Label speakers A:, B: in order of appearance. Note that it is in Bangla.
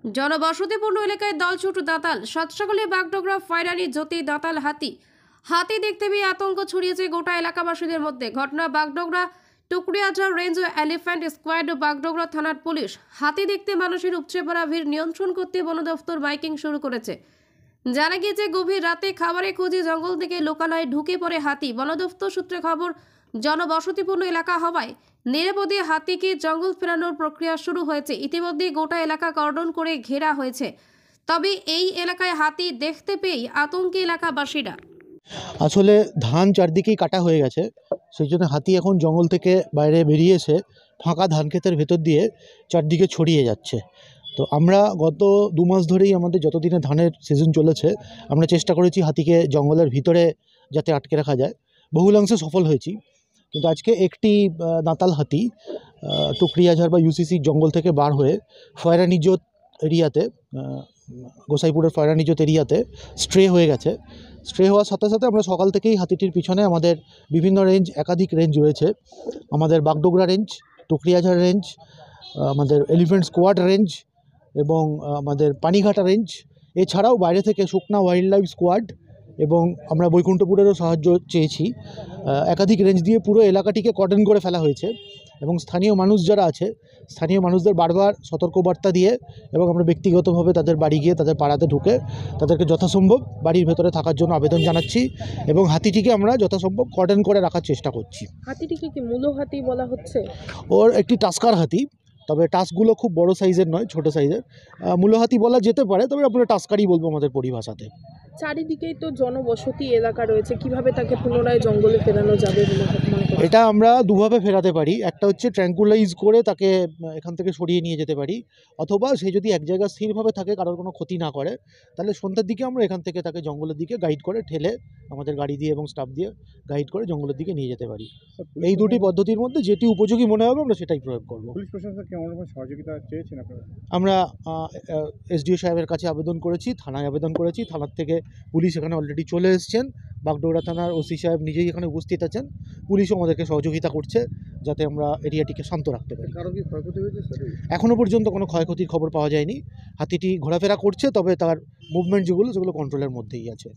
A: জনবসতিপূর্ণ এলাকায় দলছুট দাঁতাল, সাতসাগলি বাগডোগরা ফয়রানি জ্যোতি দাঁতাল হাতি দেখতে পেয়ে আতঙ্ক ছড়িয়েছে গোটা এলাকাবাসীদের মধ্যে। ঘটনা বাগডোগরা টুকরিয়াঝাড় রেঞ্জ ও এলিফ্যান্ট স্কোয়াড ও বাগডোগরা থানার পুলিশ। হাতি দেখতে মানুষের উপচে পড়া ভিড় নিয়ন্ত্রণ করতে বন দফতর মাইকিং শুরু করেছে। জানা গিয়েছে গভীর রাতে খাবারের খোঁজে জঙ্গল থেকে লোকালয়ে ঢুকে পড়ে হাতি। বন দফতর সূত্রে খবর, জনবসতিপূর্ণ এলাকা হওয়ায় নিরাপদে হাতিকে জঙ্গল ফেরানোর প্রক্রিয়া শুরু হয়েছে। ইতিমধ্যে গোটা এলাকা কর্ডন করে ঘেরা হয়েছে। তবে এই এলাকায় হাতি দেখতে পেয়ে আতঙ্কে এলাকাবাসীরা।
B: আসলে ধান চারদিকেই কাটা হয়ে গেছে, সেই জন্য হাতি এখন জঙ্গল থেকে বাইরে বেরিয়ে এসে ফাঁকা ধান ক্ষেতের ভেতর দিয়ে চারদিকে ছড়িয়ে যাচ্ছে। তো আমরা গত 2 মাস ধরেই আমাদের যতদিনে ধানের সিজন চলেছে আমরা চেষ্টা করেছি হাতিকে জঙ্গলের ভিতরে যাতে আটকে রাখা যায়। বহুলাংশে সফল হয়েছি, কিন্তু আজকে একটি দাঁতাল হাতি টুকরিয়াঝাড় বা ইউসিসি জঙ্গল থেকে বার হয়ে ফয়রানিজোত এরিয়াতে, গোসাইপুরের ফয়রানিজোত এরিয়াতে স্ট্রে হয়ে গেছে। স্ট্রে হওয়ার সাথে সাথে আমরা সকাল থেকেই হাতিটির পিছনে আমাদের বিভিন্ন রেঞ্জ, একাধিক রেঞ্জ রয়েছে। আমাদের বাগডোগরা রেঞ্জ, টুকরিয়াঝাড় রেঞ্জ, আমাদের এলিফ্যান্ট স্কোয়াড রেঞ্জ এবং আমাদের পানিঘাটা রেঞ্জ, এছাড়াও বাইরে থেকে শুকনা ওয়াইল্ড লাইফ স্কোয়াড এবং আমরা বৈকুণ্ঠপুরেরও সাহায্য চেয়েছি। একাধিক রেঞ্জ দিয়ে পুরো এলাকাটিকে কর্ডন করে ফেলা হয়েছে এবং স্থানীয় মানুষ যারা আছে, স্থানীয় মানুষদের বারবার সতর্কবার্তা দিয়ে এবং আমরা ব্যক্তিগতভাবে তাদের বাড়ি গিয়ে তাদের পাড়াতে ঢুকে তাদেরকে যথাসম্ভব বাড়ির ভেতরে থাকার জন্য আবেদন জানাচ্ছি এবং হাতিটিকে আমরা যথাসম্ভব কর্ডন করে রাখার চেষ্টা করছি।
C: হাতিটিকে কি মূল হাতি বলা হচ্ছে?
B: ওর একটি টাস্কার হাতি, তবে টাস্কগুলো খুব বড় সাইজের নয়, ছোট সাইজের। মূল হাতি বলা যেতে পারে, তবে আমরা টাস্কারই বলবো আমাদের পরিভাষাতে।
C: চারিদিকেই তো জনবসতি এলাকা রয়েছে, কিভাবে তাকে পুনরায় জঙ্গলে ফেরানো যাবে বলে মনে করেন?
B: এটা আমরা দুভাবে ফেরাতে পারি। একটা হচ্ছে ট্র্যাঙ্কুলাইজ করে তাকে এখান থেকে সরিয়ে নিয়ে যেতে পারি, অথবা সে যদি এক জায়গায় স্থিরভাবে থাকে, কারোর কোনো ক্ষতি না করে, তাহলে সন্ধ্যার দিকে আমরা এখান থেকে তাকে জঙ্গলের দিকে গাইড করে ঠেলে আমাদের গাড়ি দিয়ে এবং স্টাফ দিয়ে গাইড করে জঙ্গলের দিকে নিয়ে যেতে পারি। এই দুটি পদ্ধতির মধ্যে যেটি উপযোগী মনে হবে আমরা সেটাই প্রয়োগ করব।
D: পুলিশ প্রশাসন কি আমার সহযোগিতা চেয়েছেন আপনারা?
B: আমরা এসডিও সাহেবের কাছে আবেদন করেছি, থানায় আবেদন করেছি। থানার থেকে পুলিশ এখানে অলরেডি চলে এসেছেন। বাগডোগরা থানার ওসি সাহেব নিজেই এখানে উপস্থিত আছেন। পুলিশও আমাদেরকে সহযোগিতা করছে যাতে আমরা এরিয়াটিকে শান্ত রাখতে পারি।
D: কারো কি ক্ষয়ক্ষতি হয়েছে?
B: এখনও পর্যন্ত কোনো ক্ষয়ক্ষতির খবর পাওয়া যায়নি। হাতিটি ঘোরাফেরা করছে, তবে তার মুভমেন্ট যেগুলো সেগুলো কন্ট্রোলের মধ্যেই আছে।